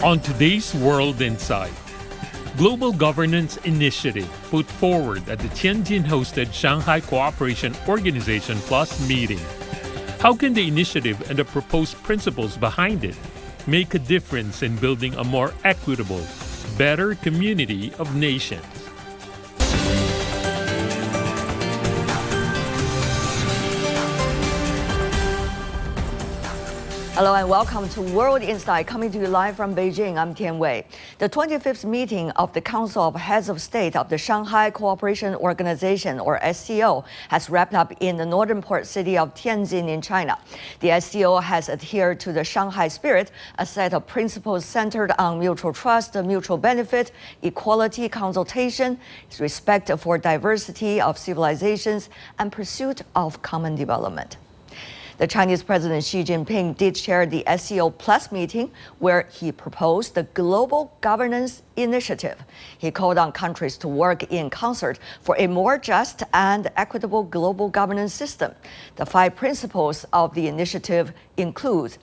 On today's World Insight, Global Governance Initiative put forward at the Tianjin-hosted Shanghai Cooperation Organization Plus meeting. How can the initiative and the proposed principles behind it make a difference in building a more equitable, better community of nations? Hello and welcome to World Insight, coming to you live from Beijing. I'm Tian Wei. The 25th meeting of the Council of Heads of State of the Shanghai Cooperation Organization, or SCO, has wrapped up in the northern port city of Tianjin in China. The SCO has adhered to the Shanghai spirit, a set of principles centered on mutual trust, mutual benefit, equality, consultation, respect for diversity of civilizations, and pursuit of common development. The Chinese President Xi Jinping did chair the SCO Plus meeting, where he proposed the Global Governance Initiative. He called on countries to work in concert for a more just and equitable global governance system. The 5 principles of the initiative include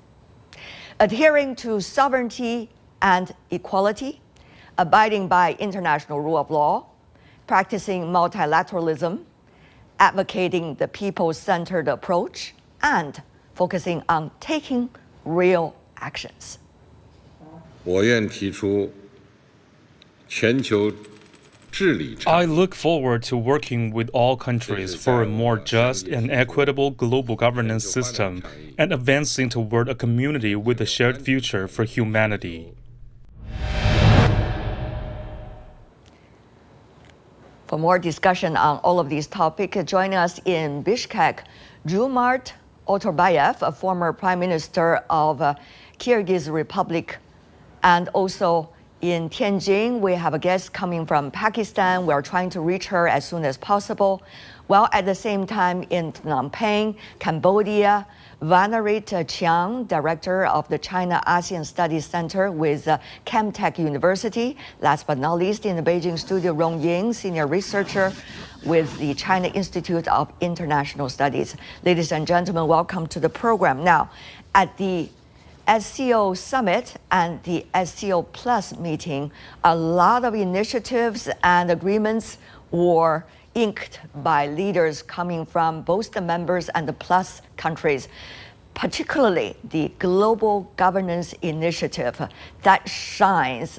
adhering to sovereignty and equality, abiding by international rule of law, practicing multilateralism, advocating the people-centered approach, and focusing on taking real actions. I look forward to working with all countries for a more just and equitable global governance system and advancing toward a community with a shared future for humanity. For more discussion on all of these topics, joining us in Bishkek, Jumart Otorbayev, a former Prime Minister of Kyrgyz Republic, and also in Tianjin, we have a guest coming from Pakistan. We are trying to reach her as soon as possible. While at the same time in Phnom Penh, Cambodia, Vanarit Chiang, director of the China ASEAN Studies Center with Chemtech University. Last but not least, in the Beijing studio, Rong Ying, senior researcher with the China Institute of International Studies. Ladies and gentlemen, welcome to the program. Now, at the SCO Summit and the SCO Plus meeting, a lot of initiatives and agreements were inked by leaders coming from both the members and the Plus countries, particularly the Global Governance Initiative that shines.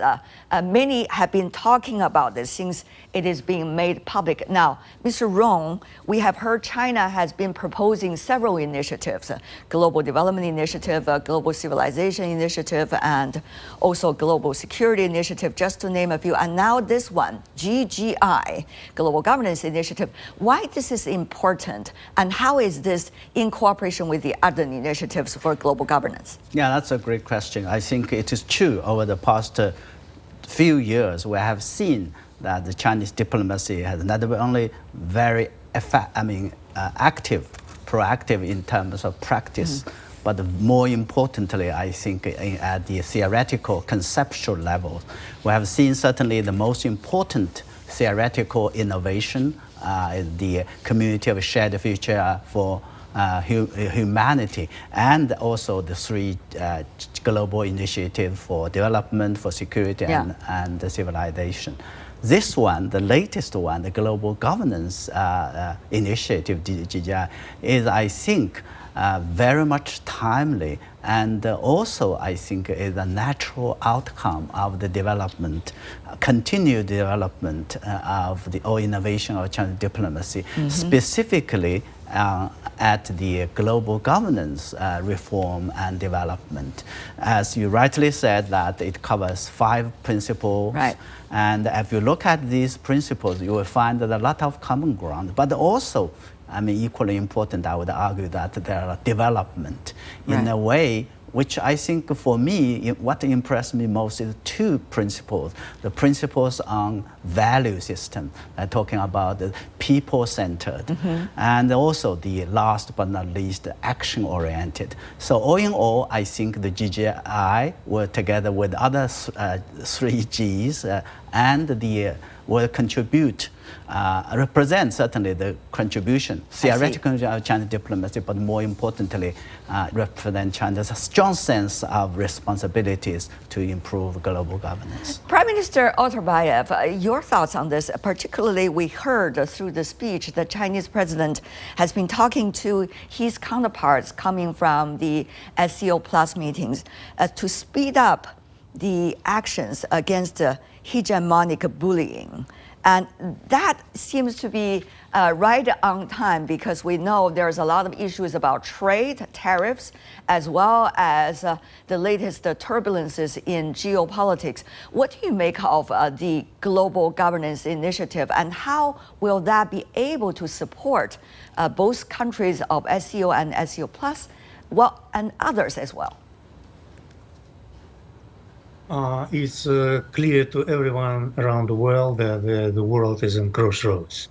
Many have been talking about this since it is being made public. Now, Mr. Rong, we have heard China has been proposing several initiatives, Global Development Initiative, Global Civilization Initiative, and also Global Security Initiative, just to name a few. And now this one, GGI, Global Governance Initiative. Why this is important, and how is this in cooperation with the other initiatives for global governance? Yeah, that's a great question. I think it is true. Over the past few years, we have seen that the Chinese diplomacy has not only very active, proactive in terms of practice, but more importantly, I think at the theoretical, conceptual level, we have seen certainly the most important theoretical innovation, the community of shared future for humanity, and also the 3 global initiatives for development, for security, and civilization. This one, the latest one, the Global Governance Initiative, GGI, is, I think, very much timely, and also, I think, is a natural outcome of the development, continued development of the innovation of Chinese diplomacy, specifically at the global governance reform and development. As you rightly said, that it covers 5 principles. Right. And if you look at these principles, you will find that a lot of common ground, but also, equally important, I would argue that there are development in a way which I think for me, what impressed me most is 2 principles. The principles on value system, talking about the people-centered, and also the last but not least, action-oriented. So all in all, I think the GGI will, together with other 3 Gs, will contribute represent certainly the contribution, theoretical contribution of Chinese diplomacy, but more importantly, represent China's strong sense of responsibilities to improve global governance. Prime Minister Otorbayev, your thoughts on this? Particularly, we heard through the speech the Chinese president has been talking to his counterparts coming from the SCO Plus meetings to speed up the actions against hegemonic bullying. And that seems to be right on time because we know there's a lot of issues about trade, tariffs, as well as the latest turbulences in geopolitics. What do you make of the Global Governance Initiative, and how will that be able to support both countries of SCO and SCO Plus, well, and others as well? It's clear to everyone around the world that the world is in crossroads.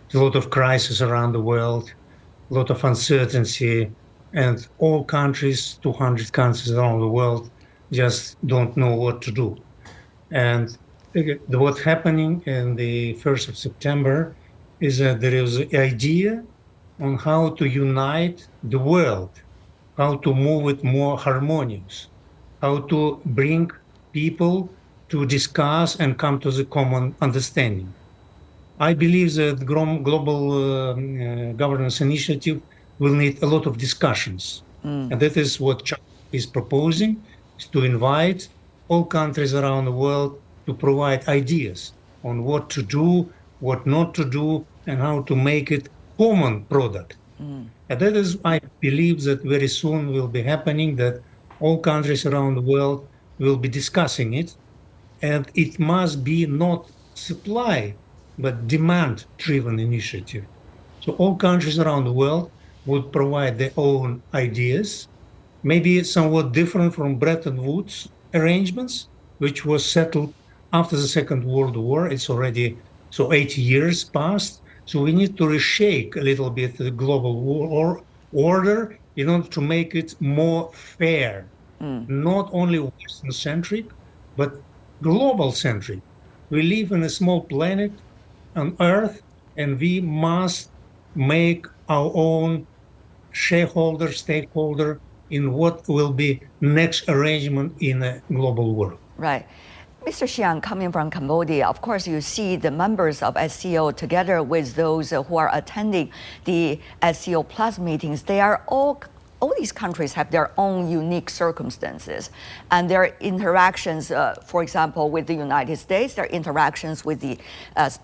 There's a lot of crisis around the world, a lot of uncertainty, and all countries, 200 countries around the world, just don't know what to do. And what's happening in the 1st of September is that there is an idea on how to unite the world, how to move it more harmonious, how to bring people to discuss and come to the common understanding. I believe that the Global Governance Initiative will need a lot of discussions. And that is what China is proposing, is to invite all countries around the world to provide ideas on what to do, what not to do, and how to make it common product. And that is, I believe that very soon will be happening, that all countries around the world will be discussing it, and it must be not supply, but demand-driven initiative. So all countries around the world would provide their own ideas, maybe somewhat different from Bretton Woods arrangements, which was settled after the Second World War. It's already 80 years past. So we need to reshake a little bit the global order in order to make it more fair. Not only Western-centric, but global-centric. We live in a small planet on Earth, and we must make our own stakeholder in what will be next arrangement in a global world. Right. Mr. Xiang, coming from Cambodia, of course, you see the members of SCO together with those who are attending the SCO Plus meetings. They are all these countries have their own unique circumstances, and their interactions, for example, with the United States, their interactions with the,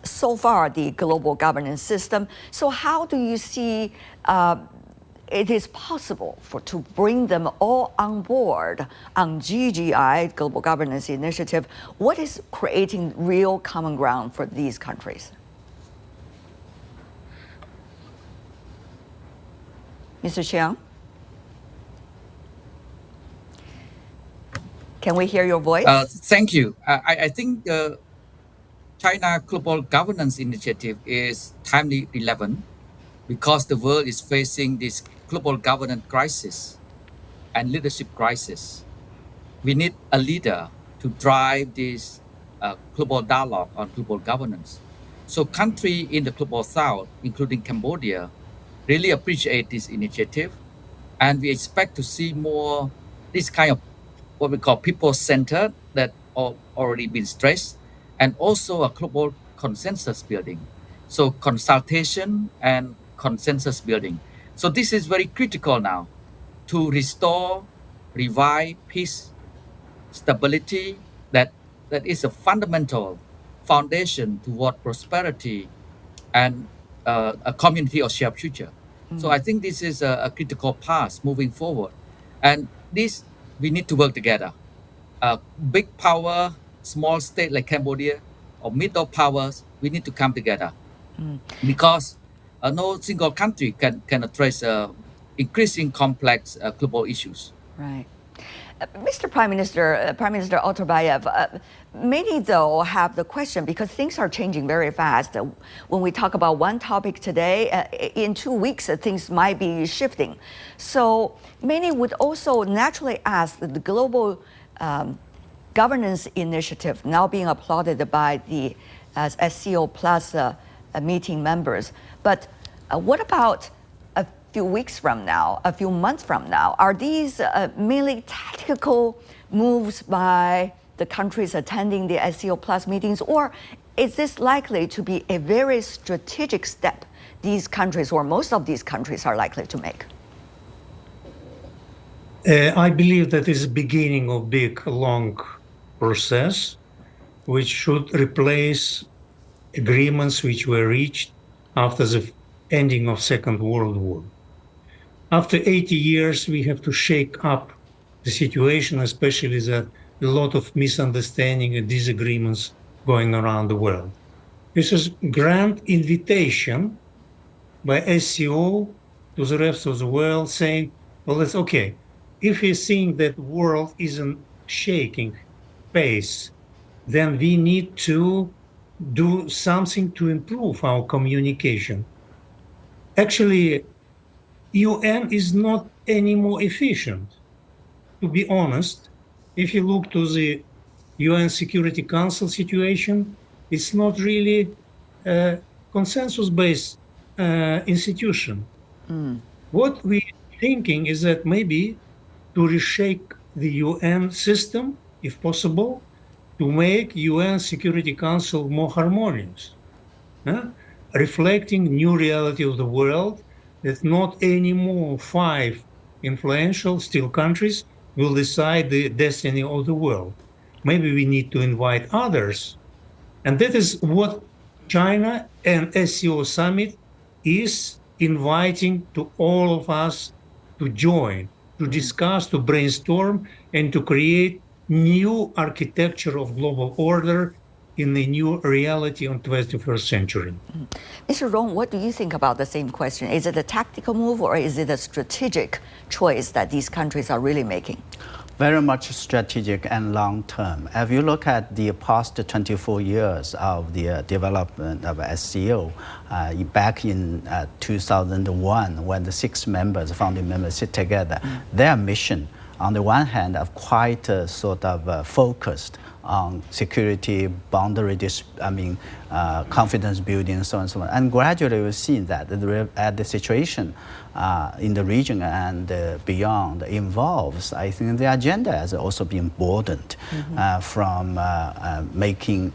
so far, the global governance system. So how do you see it is possible to bring them all on board on GGI, Global Governance Initiative? What is creating real common ground for these countries? Mr. Chiang? Can we hear your voice? Thank you. I think the China Global Governance Initiative is timely relevant because the world is facing this global governance crisis and leadership crisis. We need a leader to drive this global dialogue on global governance. So countries in the global south, including Cambodia, really appreciate this initiative, and we expect to see more this kind of what we call people-centered that already been stressed, and also a global consensus building. So consultation and consensus building. So this is very critical now to restore, revive peace, stability, that is a fundamental foundation toward prosperity and a community of shared future. So I think this is a critical path moving forward. And this, we need to work together. Big power, small state like Cambodia, or middle powers, we need to come together. Because no single country can address increasing complex global issues. Right. Mr. Prime Minister Otorbayev, many though have the question, because things are changing very fast. When we talk about one topic today, in 2 weeks things might be shifting. So many would also naturally ask the Global Governance Initiative, now being applauded by the SCO Plus meeting members. But what about a few weeks from now, a few months from now? Are these merely tactical moves by the countries attending the SCO Plus meetings, or is this likely to be a very strategic step these countries, or most of these countries, are likely to make? I believe that is the beginning of big, long process, which should replace agreements which were reached after the ending of Second World War. After 80 years, we have to shake up the situation, especially that a lot of misunderstanding and disagreements going around the world. This is a grand invitation by SCO to the rest of the world saying, well, it's okay. If we think that the world isn't shaking pace, then we need to do something to improve our communication. Actually, UN is not any more efficient. To be honest, if you look to the UN Security Council situation, it's not really a consensus-based institution. What we're thinking is that maybe to reshape the UN system, if possible, to make UN Security Council more harmonious, reflecting new reality of the world, that not anymore 5 influential still countries will decide the destiny of the world. Maybe we need to invite others. And that is what China and SCO Summit is inviting to all of us to join, to discuss, to brainstorm, and to create new architecture of global order in a new reality on 21st century. Mr. Rong, what do you think about the same question? Is it a tactical move, or is it a strategic choice that these countries are really making? Very much strategic and long term. If you look at the past 24 years of the development of SCO, back in 2001, when the 6 members, founding members, sit together, their mission, on the one hand, are quite sort of focused on security, boundary, confidence building, so on and so on. And gradually we've seen that the situation in the region and beyond involves, I think the agenda has also been broadened from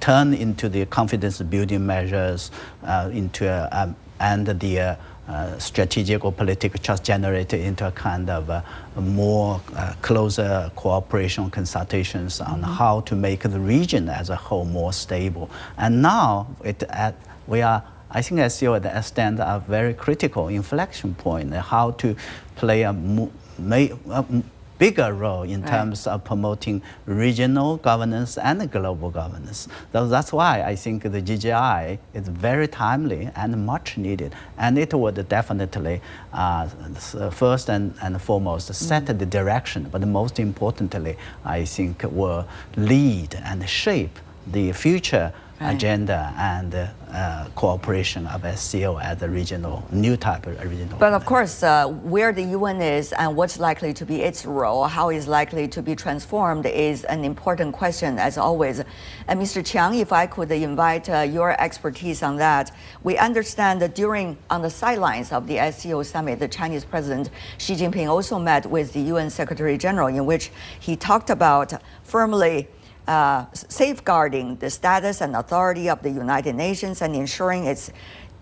turn into the confidence building measures and the strategic or political trust generated into a kind of more closer cooperation consultations on how to make the region as a whole more stable. And now we are, I think, SCO stands at a very critical inflection point, how to play a bigger role in terms of promoting regional governance and global governance. So that's why I think the GGI is very timely and much needed. And it would definitely, first and foremost, set the direction, but most importantly, I think will lead and shape the future agenda and cooperation of SCO as a new type of regional. But of course, where the UN is and what's likely to be its role, how it's likely to be transformed, is an important question, as always. And Mr. Chiang, if I could invite your expertise on that. We understand that on the sidelines of the SCO summit, the Chinese President Xi Jinping also met with the UN Secretary General, in which he talked about firmly safeguarding the status and authority of the United Nations and ensuring its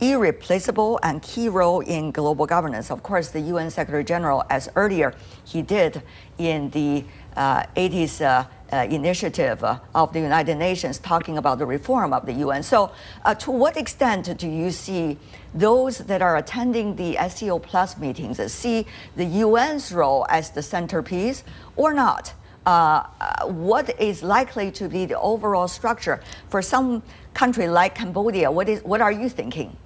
irreplaceable and key role in global governance. Of course, the UN Secretary General, as earlier he did in the 80s initiative of the United Nations, talking about the reform of the UN. So to what extent do you see those that are attending the SCO Plus meetings see the UN's role as the centerpiece or not? What is likely to be the overall structure for some country like Cambodia? What are you thinking?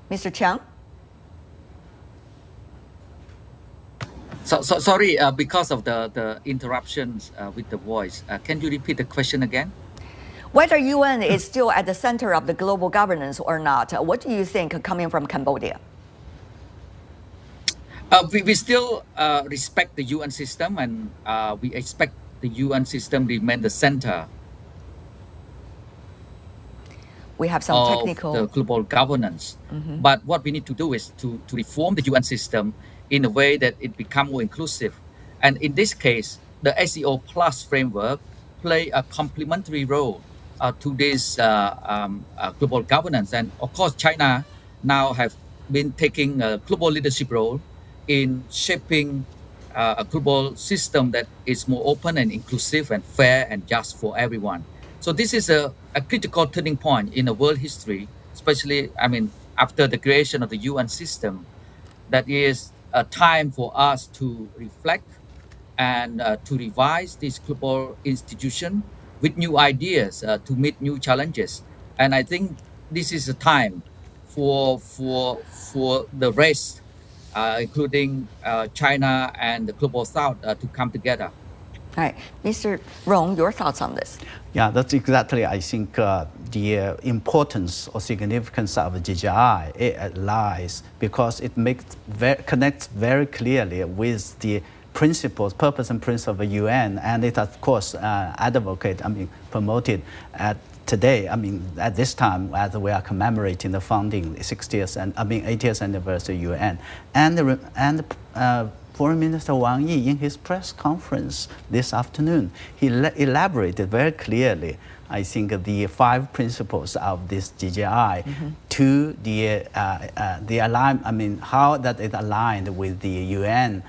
Mr. Chiang? Sorry, because of the interruptions with the voice. Can you repeat the question again? Whether UN is still at the center of the global governance or not, what do you think coming from Cambodia? We still respect the UN system, and we expect the UN system remain the center We have some of technical. the global governance. But what we need to do is to reform the UN system in a way that it become more inclusive. And in this case, the SEO Plus framework play a complementary role to this global governance. And of course, China now have been taking a global leadership role in shaping a global system that is more open and inclusive and fair and just for everyone. So this is a critical turning point in the world history, especially, I mean, after the creation of the UN system. That is a time for us to reflect and to revise this global institution with new ideas to meet new challenges. And I think this is a time for the rest, including China and the global South, to come together. Right. Mr. Rong, your thoughts on this? Yeah, that's exactly, I think, the importance or significance of GGI. It lies because it connects very clearly with the principles, purpose and principle of the UN, and it, of course, promoted today, at this time, as we are commemorating the founding 80th anniversary UN. And Foreign Minister Wang Yi, in his press conference this afternoon, he elaborated very clearly, I think, the 5 principles of this GGI to how that it aligned with the UN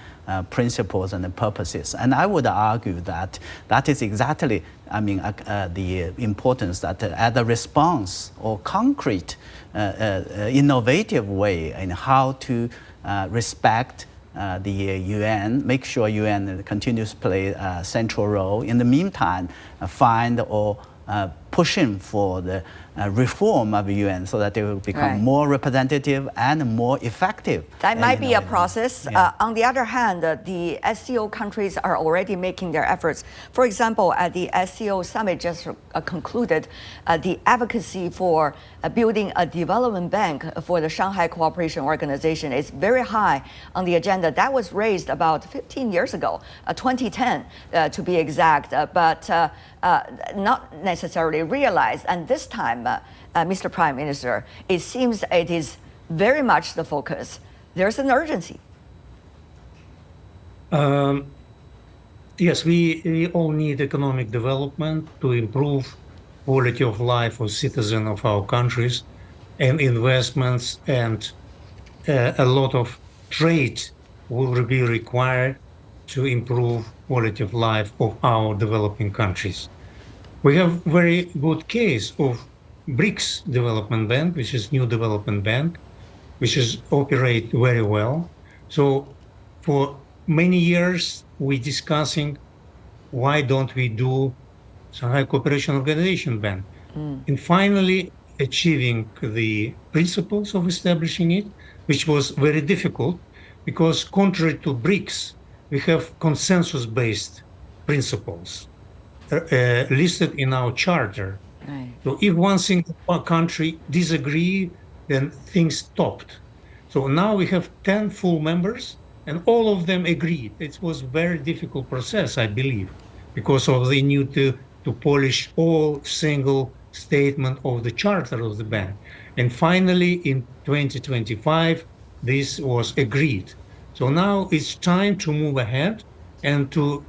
principles and the purposes. And I would argue that that is exactly, the importance that as a response or concrete, innovative way in how to respect the UN, make sure UN continues to play a central role. In the meantime, find or pushing for the reform of UN so that it will become more representative and more effective. That might be a process. Yeah. On the other hand, the SCO countries are already making their efforts. For example, at the SCO summit just concluded, the advocacy for building a development bank for the Shanghai Cooperation Organization is very high on the agenda. That was raised about 15 years ago, 2010 to be exact, but not necessarily realized. And this time, Mr. Prime Minister, it seems it is very much the focus. There's an urgency. Yes, we all need economic development to improve quality of life of citizens of our countries, and investments and a lot of trade will be required to improve quality of life of our developing countries. We have very good case of BRICS Development Bank, which is new development bank, which is operate very well. So for many years, we discussing why don't we do Shanghai Cooperation Organization Bank, and finally achieving the principles of establishing it, which was very difficult because contrary to BRICS, we have consensus-based principles listed in our charter. Right. So if one single country disagree, then things stopped. So now we have 10 full members, and all of them agreed. It was a very difficult process, I believe, because of the need to polish all single statement of the charter of the bank. And finally, in 2025, this was agreed. So now it's time to move ahead and to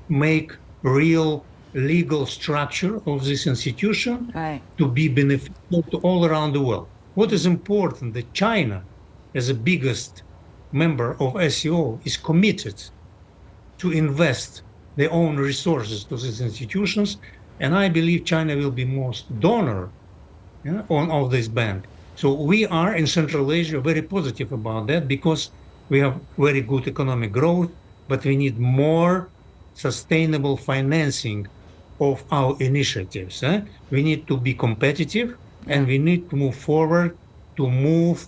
make real legal structure of this institution to be beneficial to all around the world. What is important that China, as the biggest member of SCO, is committed to invest their own resources to these institutions, and I believe China will be most donor of this bank. So we are in Central Asia very positive about that because we have very good economic growth, but we need more sustainable financing of our initiatives. We need to be competitive, and we need to move forward to move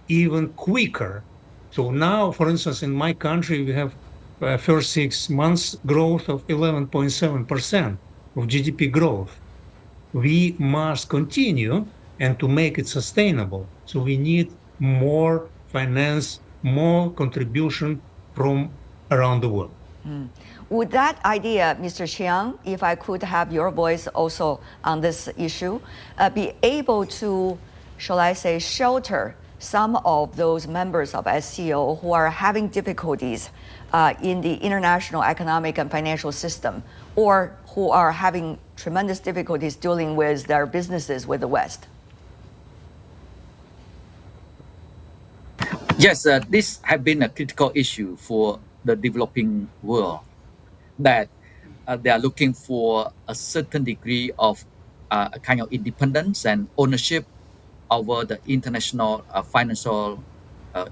even quicker. So now, for instance, in my country, we have first 6 months growth of 11.7% of GDP growth. We must continue and to make it sustainable. So we need more finance, more contribution from around the world. Would that idea, Mr. Chiang, if I could have your voice also on this issue, be able to, shall I say, shelter some of those members of SCO who are having difficulties in the international economic and financial system, or who are having tremendous difficulties dealing with their businesses with the West? Yes, this has been a critical issue for the developing world, that they are looking for a certain degree of a kind of independence and ownership over the international financial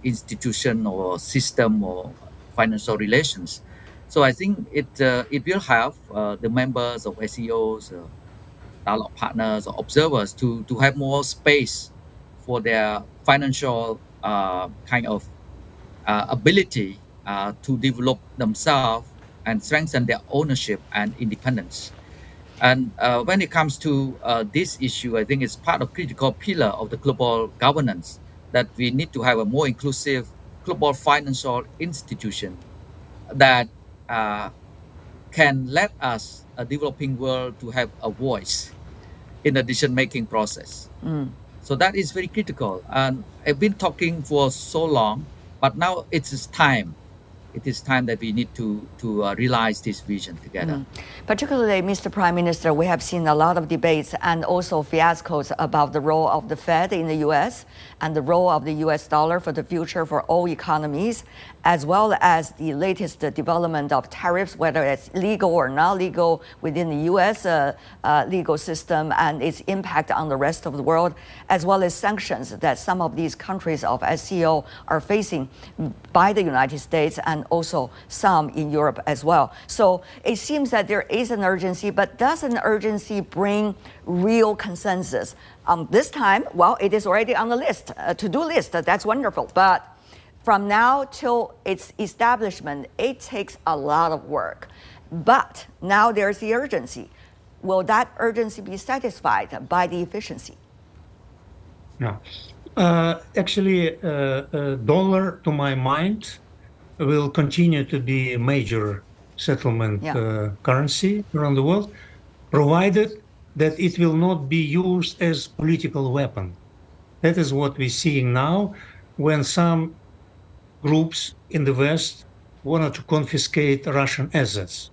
institution or system or financial relations. So I think it will help the members of SEOs, dialogue partners, or observers to have more space for their financial kind of ability to develop themselves and strengthen their ownership and independence. And when it comes to this issue, I think it's part of critical pillar of the global governance, that we need to have a more inclusive global financial institution that can let us, a developing world, to have a voice in the decision-making process. So that is very critical. And I've been talking for so long, but now it is time. It is time that we need to realize this vision together. Particularly, Mr. Prime Minister, we have seen a lot of debates and also fiascos about the role of the Fed in the U.S. and the role of the U.S. dollar for the future for all economies, as well as the latest development of tariffs, whether it's legal or not legal within the U.S. Legal system, and its impact on the rest of the world, as well as sanctions that some of these countries of SCO are facing by the United States, and also some in Europe as well. So it seems that there is an urgency, but does an urgency bring real consensus? This time, well, it is already on the list, to-do list. That's wonderful. But from now till its establishment, it takes a lot of work. But now there's the urgency. Will that urgency be satisfied by the efficiency? No. Actually, dollar, to my mind, will continue to be a major settlement currency around the world, provided that it will not be used as political weapon. That is what we're seeing now, when some groups in the West wanted to confiscate Russian assets.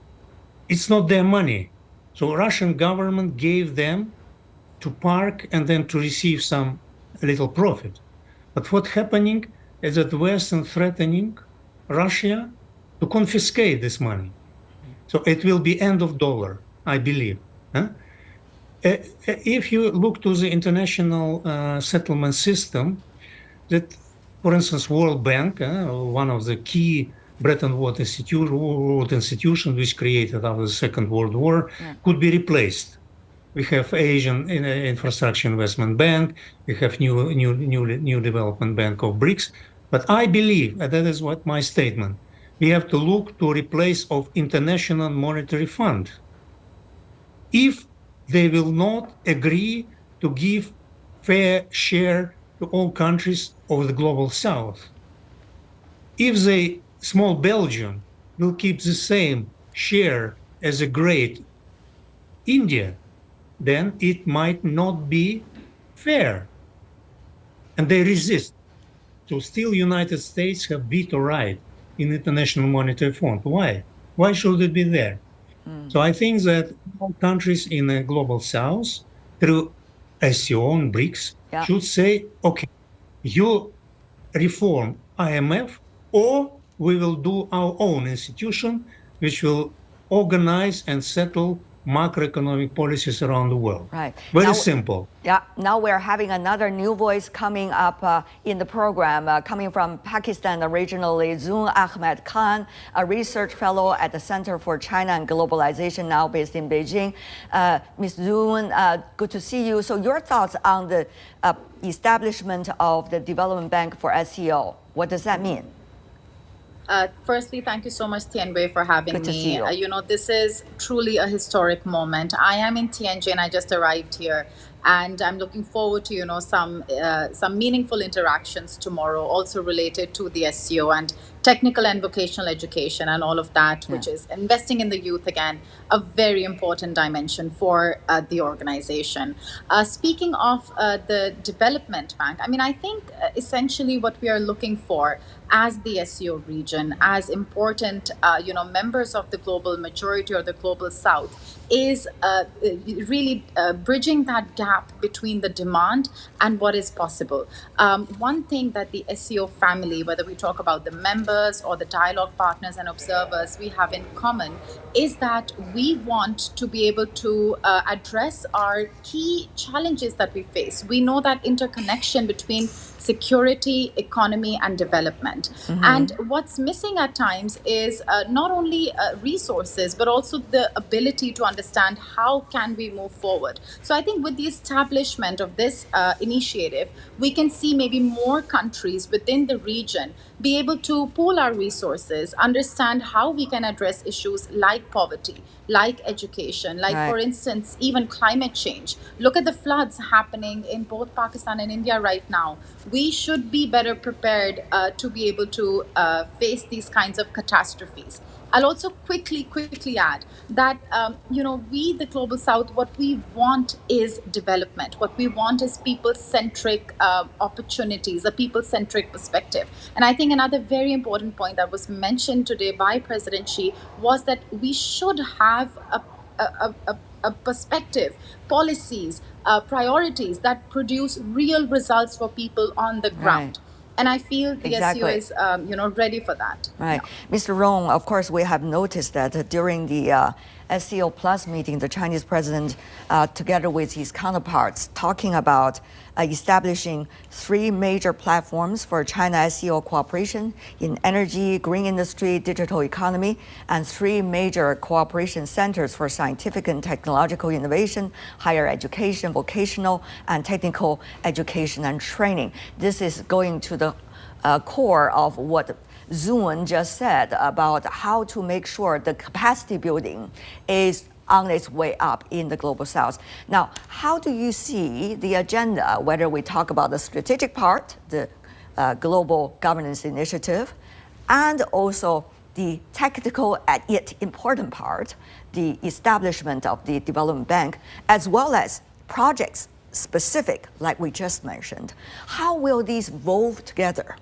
It's not their money. So Russian government gave them to park and then to receive some little profit. But what's happening is that the West is threatening Russia to confiscate this money. So it will be end of dollar, I believe. If you look to the international settlement system, that, for instance, World Bank, one of the key Bretton Woods institutions which created after the Second World War, could be replaced. We have Asian Infrastructure Investment Bank, we have new Development Bank of BRICS. But I believe, and that is what my statement, we have to look to replace of International Monetary Fund. If they will not agree to give fair share to all countries of the global South. If the small Belgium will keep the same share as a great India, then it might not be fair. And they resist. So still United States have veto right in International Monetary Fund. Why? Why should it be there? So I think that all countries in the global South, through SCO and BRICS, should say, okay, you reform IMF, or we will do our own institution, which will organize and settle macroeconomic policies around the world. Right. Very simple. Yeah. Now we're having another new voice coming up in the program, coming from Pakistan originally, Zoon Ahmed Khan, a research fellow at the Center for China and Globalization, now based in Beijing. Ms. Zoon, good to see you. So your thoughts on the establishment of the Development Bank for SCO. What does that mean? Firstly, thank you so much, Tianwei, for having Good to me. see you. This is truly a historic moment. I am in Tianjin. I just arrived here. And I'm looking forward to, some meaningful interactions tomorrow, also related to the SEO and technical and vocational education and all of that, which is investing in the youth, again, a very important dimension for the organization. Speaking of the development bank, I think essentially what we are looking for as the SEO region, as important, members of the global majority or the global South, is really bridging that gap between the demand and what is possible. One thing that the SEO family, whether we talk about the members or the dialogue partners and observers, we have in common is that we want to be able to address our key challenges that we face. We know that interconnection between security, economy, and development. And what's missing at times is not only resources, but also the ability to understand how can we move forward. So I think with the establishment of this initiative, we can see maybe more countries within the region be able to pool our resources, understand how we can address issues like poverty, like education, like, for instance, even climate change. Look at the floods happening in both Pakistan and India right now. We should be better prepared to be able to face these kinds of catastrophes. I'll also quickly add that, we, the Global South, what we want is development. What we want is people-centric opportunities, a people-centric perspective. And I think another very important point that was mentioned today by President Xi was that we should have a perspective, policies, priorities that produce real results for people on the ground. And I feel the SEO is, ready for that. Right. Mr. Rong, of course, we have noticed that during the SEO Plus meeting, the Chinese president, together with his counterparts, talking about establishing 3 major platforms for China SEO cooperation in energy, green industry, digital economy, and 3 major cooperation centers for scientific and technological innovation, higher education, vocational and technical education and training. This is going to the core of what Zun just said about how to make sure the capacity building is on its way up in the Global South. Now, how do you see the agenda, whether we talk about the strategic part, the Global Governance Initiative, and also the technical and yet important part, the establishment of the Development Bank, as well as projects specific, like we just mentioned? How will these evolve together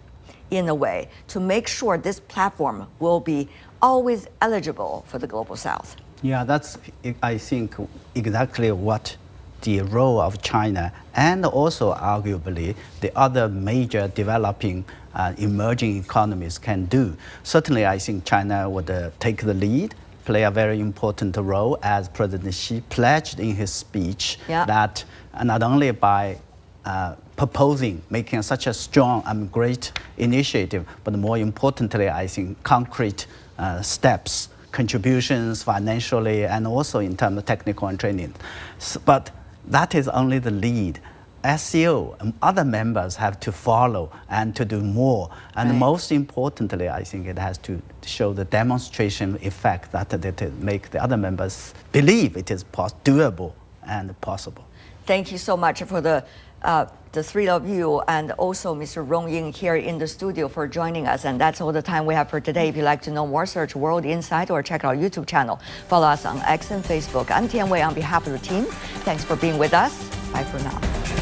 in a way to make sure this platform will be always eligible for the Global South? Yeah, that's, I think, exactly what the role of China and also arguably the other major developing emerging economies can do. Certainly, I think China would take the lead, play a very important role, as President Xi pledged in his speech, that not only by proposing, making such a strong and great initiative, but more importantly, I think, concrete steps, contributions financially and also in terms of technical and training. But that is only the lead. SEO and other members have to follow and to do more. And most importantly, I think it has to show the demonstration effect that it make the other members believe it is doable and possible. Thank you so much for the 3 of you and also Mr. Rong Ying here in the studio for joining us. And that's all the time we have for today. If you'd like to know more, search World Insight or check our YouTube channel. Follow us on X and Facebook. I'm Tian Wei on behalf of the team. Thanks for being with us. Bye for now.